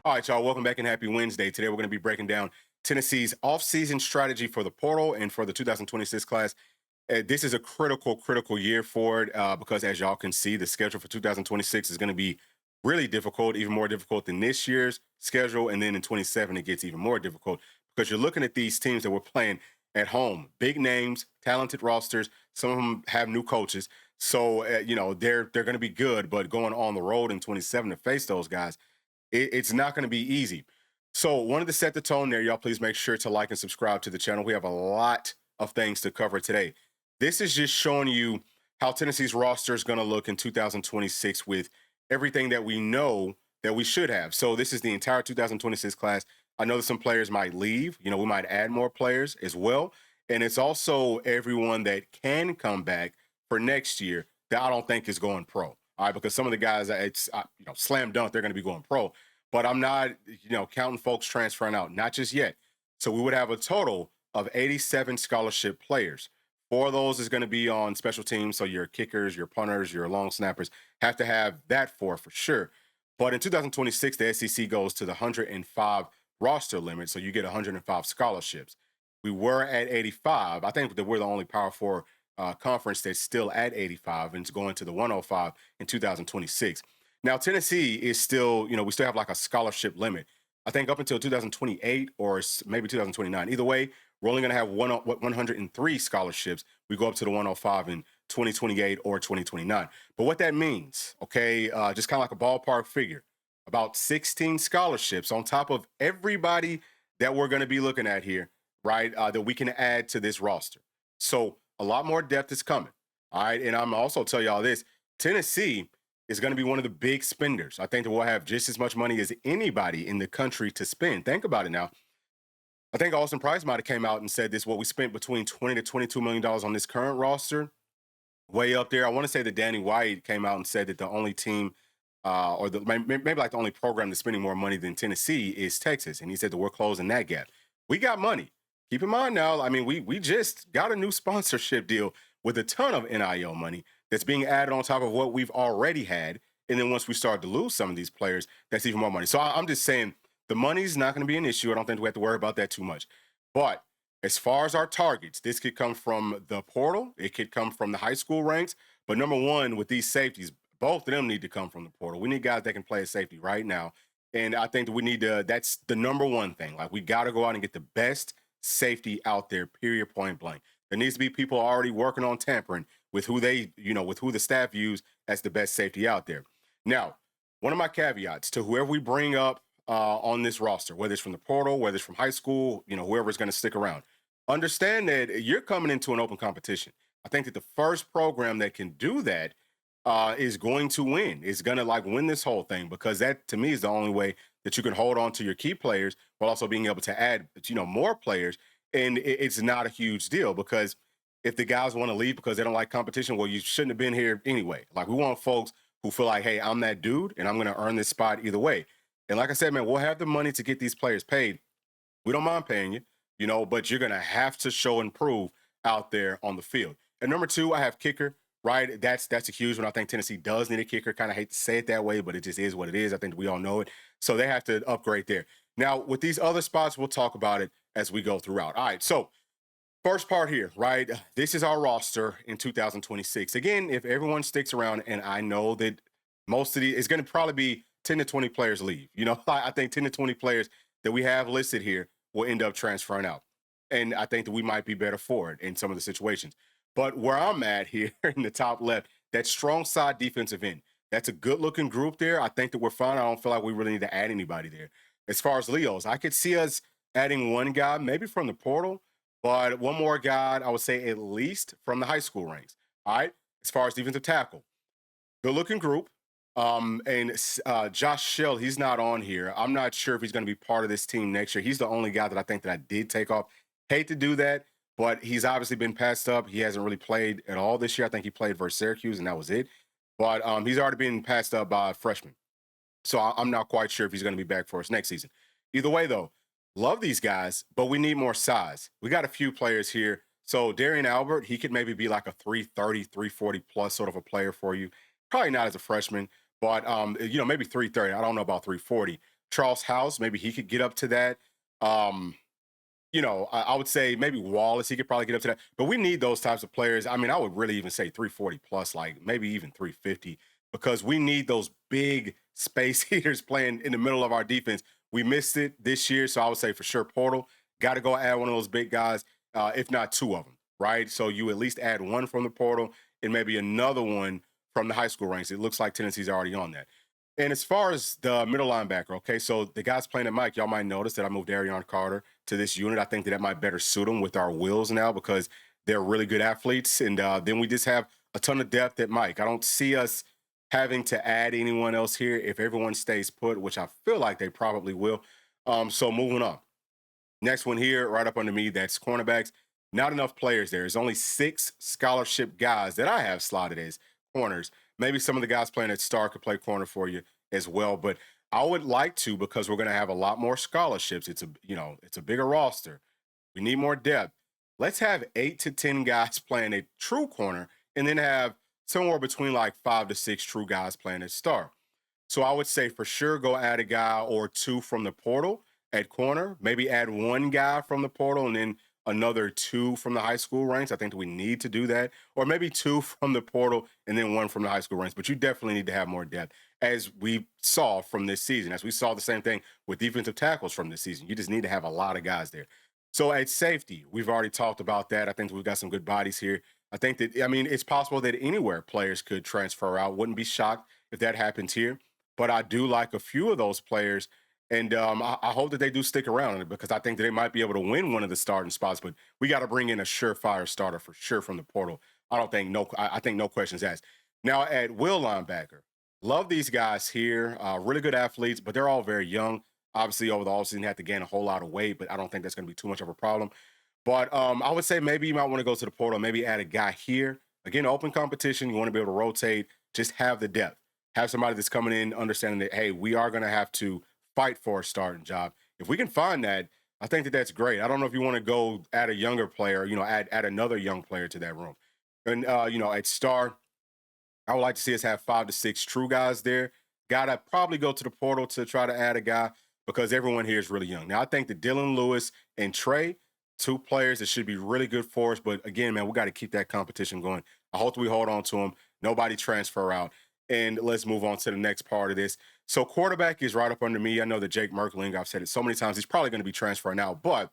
All right, y'all, welcome back and happy Wednesday. Today we're going to be breaking down Tennessee's offseason strategy for the portal and for the 2026 class. This is a critical year for it because, as y'all can see, the schedule for 2026 is going to be really difficult, even more difficult than this year's schedule. And then in 27, it gets even more difficult because you're looking at these teams that we're playing at home, big names, talented rosters. Some of them have new coaches, so they're going to be good. But going on the road in 27 to face those guys, it's not going to be easy. So, wanted to set the tone there. Y'all, please make sure to like and subscribe to the channel. We have a lot of things to cover today. This is just showing you how Tennessee's roster is going to look in 2026 with everything that we know that we should have. So, this is the entire 2026 class. I know that some players might leave. We might add more players as well. And it's also everyone that can come back for next year that I don't think is going pro. All right, because some of the guys, it's slam dunk, they're going to be going pro. But I'm not, counting folks transferring out, not just yet. So we would have a total of 87 scholarship players. 4 of those is going to be on special teams. So your kickers, your punters, your long snappers have to have that for sure. But in 2026, the SEC goes to the 105 roster limit. So you get 105 scholarships. We were at 85. I think that we're the only Power Four conference that's still at 85 and it's going to the 105 in 2026. Now, Tennessee is still, we still have like a scholarship limit. I think up until 2028 or maybe 2029. Either way, we're only going to have 103 scholarships. We go up to the 105 in 2028 or 2029. But what that means, okay, just kind of like a ballpark figure, about 16 scholarships on top of everybody that we're going to be looking at here, right, that we can add to this roster. So a lot more depth is coming. All right. And I'm also tell y'all this, Tennessee is going to be one of the big spenders. I think that we'll have just as much money as anybody in the country to spend. Think about it now. I think Austin Price might have came out and said this, what we spent between 20 to $22 million on this current roster, way up there. I want to say that Danny White came out and said that the only team maybe like the only program that's spending more money than Tennessee is Texas. And he said that we're closing that gap. We got money. Keep in mind now, I mean, we just got a new sponsorship deal with a ton of NIL money that's being added on top of what we've already had. And then once we start to lose some of these players, that's even more money. So I'm just saying the money's not going to be an issue. I don't think we have to worry about that too much. But as far as our targets, this could come from the portal. It could come from the high school ranks. But number one, with these safeties, both of them need to come from the portal. We need guys that can play a safety right now. And I think that we need to, that's the number one thing. Like, we got to go out and get the best safety out there, period, point blank. There needs to be people already working on tampering with who with who the staff views as the best safety out there. Now, one of my caveats to whoever we bring up on this roster, whether it's from the portal, whether it's from high school, whoever's going to stick around, understand that you're coming into an open competition. I think that the first program that can do that is going to win, is going to win this whole thing, because that to me is the only way that you can hold on to your key players while also being able to add, more players. And it's not a huge deal, because if the guys want to leave because they don't like competition, well, you shouldn't have been here anyway. Like, we want folks who feel like, hey, I'm that dude and I'm going to earn this spot either way. And like I said, man, we'll have the money to get these players paid. We don't mind paying you, but you're going to have to show and prove out there on the field. And number 2, I have kicker. Right, that's a huge one. I think Tennessee does need a kicker. Kind of hate to say it that way, but it just is what it is. I think we all know it. So they have to upgrade there. Now, with these other spots, we'll talk about it as we go throughout. All right, so first part here, right? This is our roster in 2026. Again, if everyone sticks around, and I know that most of it's going to probably be 10 to 20 players leave. I think 10 to 20 players that we have listed here will end up transferring out. And I think that we might be better for it in some of the situations. But where I'm at here in the top left, that strong side defensive end, that's a good-looking group there. I think that we're fine. I don't feel like we really need to add anybody there. As far as Leos, I could see us adding one guy, maybe from the portal, but one more guy, I would say at least from the high school ranks. All right? As far as defensive tackle, good-looking group. And Josh Shell, he's not on here. I'm not sure if he's going to be part of this team next year. He's the only guy that I think that I did take off. Hate to do that, but he's obviously been passed up. He hasn't really played at all this year. I think he played versus Syracuse, and that was it. But he's already been passed up by a freshman. So I'm not quite sure if he's going to be back for us next season. Either way, though, love these guys, but we need more size. We got a few players here. So Darian Albert, he could maybe be like a 330, 340 plus sort of a player for you. Probably not as a freshman, but maybe 330. I don't know about 340. Charles House, maybe he could get up to that. Um, I would say maybe Wallace, he could probably get up to that. But we need those types of players. I mean, I would really even say 340 plus, like maybe even 350, because we need those big space heaters playing in the middle of our defense. We missed it this year, so I would say for sure Portal got to go add one of those big guys, if not two of them, right? So you at least add one from the portal and maybe another one from the high school ranks. It looks like Tennessee's already on that. And as far as the middle linebacker, okay, so the guys playing at Mike, y'all might notice that I moved Arion Carter to this unit. I think that might better suit them with our wills now because they're really good athletes. And then we just have a ton of depth at Mike. I don't see us having to add anyone else here if everyone stays put, which I feel like they probably will. So moving on. Next one here, right up under me, that's cornerbacks. Not enough players there. There's only 6 scholarship guys that I have slotted as corners. Maybe some of the guys playing at Star could play corner for you as well, but I would like to because we're going to have a lot more scholarships. It's a bigger roster. We need more depth. Let's have 8 to 10 guys playing a true corner, and then have somewhere between like 5 to 6 true guys playing at Star. So I would say for sure go add a guy or two from the portal at corner. Maybe add one guy from the portal and then another 2 from the high school ranks. I think that we need to do that. Or maybe 2 from the portal and then 1 from the high school ranks. But you definitely need to have more depth, as we saw from this season. As we saw the same thing with defensive tackles from this season. You just need to have a lot of guys there. So at safety, we've already talked about that. I think we've got some good bodies here. I think that, I mean, it's possible that anywhere players could transfer out. Wouldn't be shocked if that happens here. But I do like a few of those players, and I hope that they do stick around in it because I think that they might be able to win one of the starting spots. But we got to bring in a surefire starter for sure from the portal. I think no questions asked. Now at will linebacker, love these guys here. Really good athletes, but they're all very young. Obviously, over the offseason, had to gain a whole lot of weight, but I don't think that's going to be too much of a problem. But I would say maybe you might want to go to the portal, maybe add a guy here. Again, open competition. You want to be able to rotate. Just have the depth. Have somebody that's coming in understanding that, hey, we are going to have to fight for a starting job. If we can find that, I think that that's great. I don't know if you want to go add a younger player, add another young player to that room. And, at Star, I would like to see us have 5 to 6 true guys there. Gotta probably go to the portal to try to add a guy because everyone here is really young. Now, I think that Dylan Lewis and Trey, 2 players that should be really good for us. But again, man, we got to keep that competition going. I hope we hold on to them. Nobody transfer out. And let's move on to the next part of this. So quarterback is right up under me. I know that Jake Merkling, I've said it so many times, he's probably going to be transferring out, but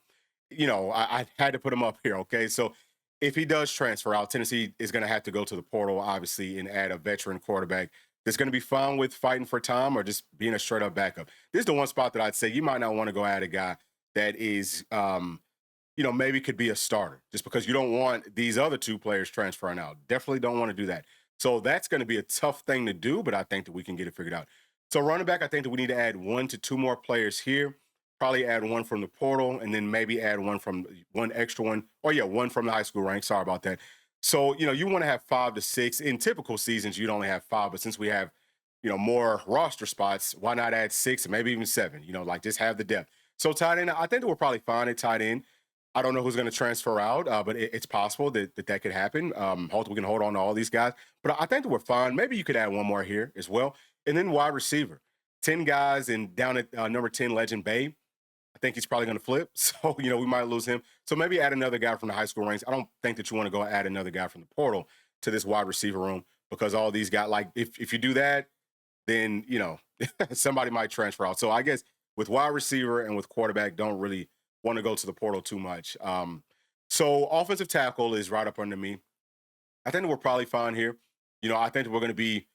I had to put him up here. Okay. So if he does transfer out, Tennessee is going to have to go to the portal, obviously, and add a veteran quarterback that's going to be fine with fighting for time or just being a straight up backup. This is the one spot that I'd say you might not want to go add a guy that is, maybe could be a starter just because you don't want these other 2 players transferring out. Definitely don't want to do that. So that's going to be a tough thing to do, but I think that we can get it figured out. So running back, I think that we need to add 1 to 2 more players here. Probably add 1 from the portal, and then maybe add 1 from 1 extra one. Oh yeah, 1 from the high school rank. Sorry about that. So you want to have 5 to 6. In typical seasons, you'd only have 5, but since we have more roster spots, why not add 6 and maybe even 7? Like just have the depth. So tight end, I think that we're probably fine at tight end. I don't know who's going to transfer out, but it's possible that could happen. Hopefully, we can hold on to all these guys. But I think that we're fine. Maybe you could add 1 more here as well. And then wide receiver, 10 guys, and down at number 10, Legend Bay. I think he's probably going to flip. So, we might lose him. So maybe add another guy from the high school ranks. I don't think that you want to go add another guy from the portal to this wide receiver room because all these guys, like if you do that, then, somebody might transfer out. So I guess with wide receiver and with quarterback, don't really want to go to the portal too much. So offensive tackle is right up under me. I think that we're probably fine here. I think that we're going to be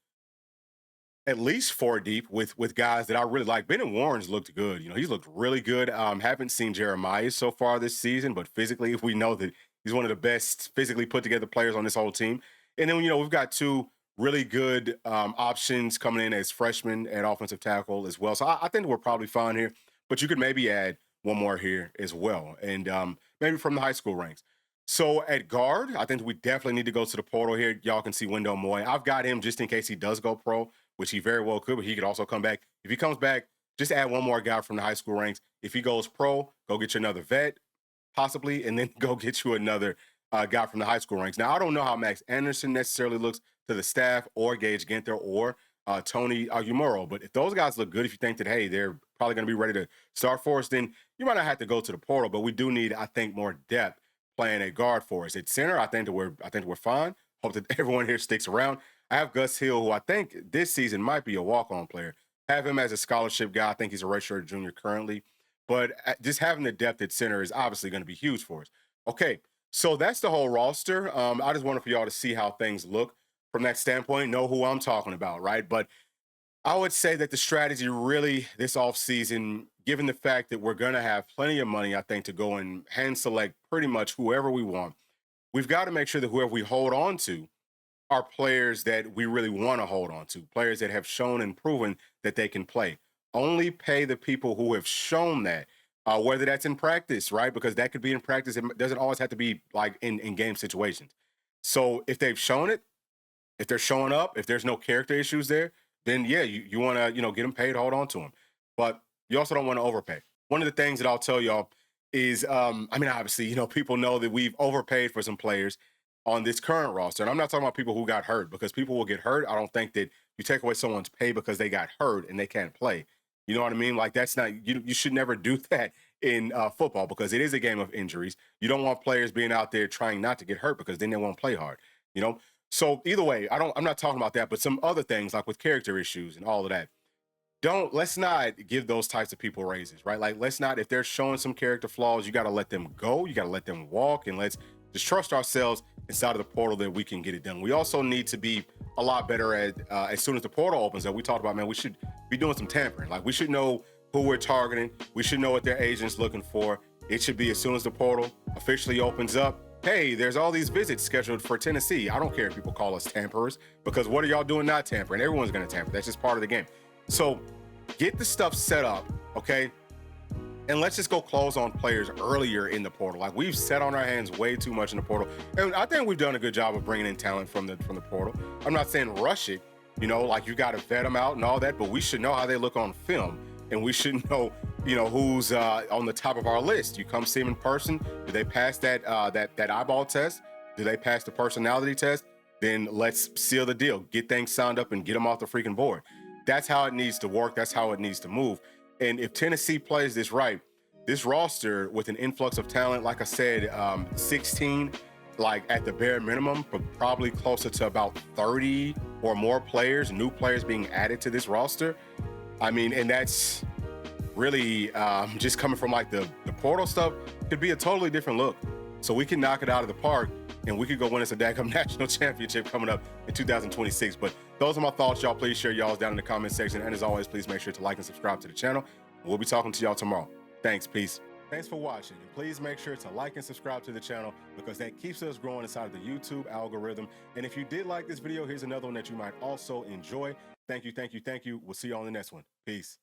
at least 4 deep with guys that I really like. Bennett Warren's looked good. He's looked really good. Haven't seen Jeremiah so far this season, but physically, we know that he's one of the best physically put together players on this whole team. And then, we've got 2 really good options coming in as freshmen at offensive tackle as well. So I think we're probably fine here, but you could maybe add 1 more here as well. And maybe from the high school ranks. So at guard, I think we definitely need to go to the portal here. Y'all can see Wendell Moy. I've got him just in case he does go pro, which he very well could, but he could also come back. If he comes back, just add 1 more guy from the high school ranks. If he goes pro, go get you another vet, possibly, and then go get you another guy from the high school ranks. Now, I don't know how Max Anderson necessarily looks to the staff or Gage Ginther or Tony Agumuro. But if those guys look good, if you think that, hey, they're probably going to be ready to start for us, then you might not have to go to the portal. But we do need, I think, more depth playing a guard for us. At center, I think that we're fine. Hope that everyone here sticks around. I have Gus Hill, who I think this season might be a walk-on player. Have him as a scholarship guy. I think he's a redshirt junior currently. But just having the depth at center is obviously going to be huge for us. Okay, so that's the whole roster. I just wanted for y'all to see how things look from that standpoint, know who I'm talking about, right? But I would say that the strategy really this offseason, given the fact that we're going to have plenty of money, I think, to go and hand select pretty much whoever we want, we've got to make sure that whoever we hold on to are players that we really want to hold on to, players that have shown and proven that they can play. Only pay the people who have shown that, whether that's in practice, right? Because that could be in practice. It doesn't always have to be like in game situations. So if they've shown it, if they're showing up, if there's no character issues there, then yeah, you want to, get them paid, hold on to them. But you also don't want to overpay. One of the things that I'll tell y'all is, obviously, people know that we've overpaid for some players on this current roster. And I'm not talking about people who got hurt, because people will get hurt. I don't think that you take away someone's pay because they got hurt and they can't play. You know what I mean? Like, that's not, you should never do that in football, because it is a game of injuries. You don't want players being out there trying not to get hurt, because then they won't play hard, So either way, I'm not talking about that, but some other things like with character issues and all of that. Let's not give those types of people raises, right? Like, let's not, if they're showing some character flaws, you got to let them go. You got to let them walk, and let's just trust ourselves inside of the portal that we can get it done. We also need to be a lot better at, as soon as the portal opens up, we talked about, man, we should be doing some tampering. Like, we should know who we're targeting. We should know what their agent's looking for. It should be as soon as the portal officially opens up, hey, there's all these visits scheduled for Tennessee. I don't care if people call us tamperers, because what are y'all doing not tampering? Everyone's going to tamper. That's just part of the game. So get the stuff set up, okay? And let's just go close on players earlier in the portal. Like, we've sat on our hands way too much in the portal. And I think we've done a good job of bringing in talent from the portal. I'm not saying rush it, like you got to vet them out and all that, but we should know how they look on film. And we should know, who's on the top of our list. You come see them in person. Do they pass that eyeball test? Do they pass the personality test? Then let's seal the deal. Get things signed up and get them off the freaking board. That's how it needs to work. That's how it needs to move. And if Tennessee plays this right, this roster with an influx of talent, like I said, 16, like at the bare minimum, but probably closer to about 30 or more players, new players being added to this roster. And that's really just coming from like the portal stuff, could be a totally different look. So we can knock it out of the park, and we could go win us a daggum national championship coming up in 2026. But those are my thoughts, y'all. Please share y'all's down in the comment section. And as always, please make sure to like and subscribe to the channel. We'll be talking to y'all tomorrow. Thanks. Peace. Thanks for watching. And please make sure to like and subscribe to the channel, because that keeps us growing inside of the YouTube algorithm. And if you did like this video, here's another one that you might also enjoy. Thank you. We'll see you on the next one. Peace.